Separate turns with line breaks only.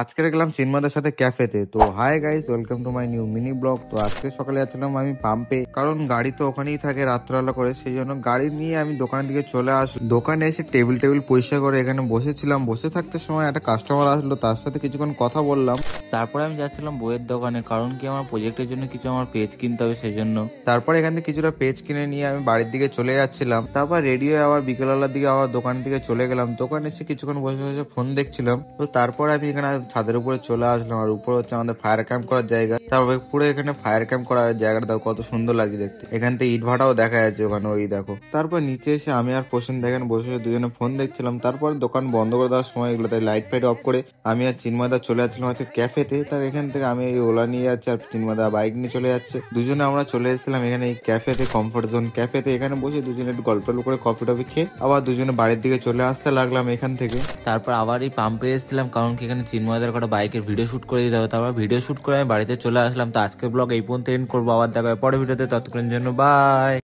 আজকে গেলাম চিন্ময়দের সাথে ক্যাফেতে। তো hi guys, welcome to my new mini blog. তো আজকে সকালে যাচ্ছিলাম আমি পাম্পে, কারণ গাড়ি তো ওখানেই থাকে রাত্রাবেলা করে, সেই জন্য গাড়ি নিয়ে আমি দোকানের দিকে চলে আসলাম। দোকানে এসে টেবিল পরিষ্কার করে এখানে বসেছিলাম। বসে থাকতে সময় একটা কাস্টমার আসলো, তার সাথে কিছুক্ষণ কথা বললাম।
তারপরে আমি যাচ্ছিলাম বইয়ের দোকানে, কারণ কি আমার প্রজেক্টের জন্য কিছু আমার পেজ কিনতে হবে সেই জন্য।
তারপর এখান থেকে কিছুটা পেজ কিনে নিয়ে আমি বাড়ির দিকে চলে যাচ্ছিলাম। তারপর রেডি হয়ে আবার বিকেলবেলার দিকে আবার দোকানের দিকে চলে গেলাম। দোকানে এসে কিছুক্ষণ বসে বসে ফোন দেখছিলাম। তো তারপর আমি এখানে ছাদের উপরে চলে আসলাম, আর উপরে হচ্ছে আমাদের ফায়ার ক্যাম্প করার জায়গা। তারপর পুরো এখানে ফায়ার ক্যাম্প করার জায়গাটা দেখো কত সুন্দর লাগছে দেখতে। এখান থেকে ইট ভাটাও দেখা যাচ্ছে ওখানে, ওই দেখো। তারপর নিচে এসে আমি আর প্রসেন দেখেন বসে বসে দুজনে ফোন দেখছিলাম। তারপর দোকান বন্ধ করে দেওয়ার সময় এগুলো তাই লাইট ফাইট অফ করে আমি আর চিন্ময়দা চলে যাচ্ছিলাম হচ্ছে ক্যাফেতে। তার এখান থেকে আমি এই ওলা নিয়ে যাচ্ছি আর চিন্ময়দা বাইক নিয়ে চলে যাচ্ছে। দুজনে আমরা চলে এসেছিলাম এখানে এই ক্যাফেতে, কমফোর্ট জোন ক্যাফেতে। এখানে বসে দুজনে একটু গল্প করে কফি টফি খেয়ে আবার দুজনে বাড়ির দিকে চলে আসতে লাগলাম এখান থেকে।
তারপর আবার এই পাম্পে এসেছিলাম, কারণ কি এখানে চিন্ময়দের কটা বাইকের ভিডিও শুট করে দিতে হবে। তারপর ভিডিও শুট করে আমি বাড়িতে চলে আসলাম। তো আজকের ব্লগ এই পর্যন্ত এন্ড করবো, আবার দেখা হবে পরের ভিডিওতে। ততক্ষণের জন্য বাই।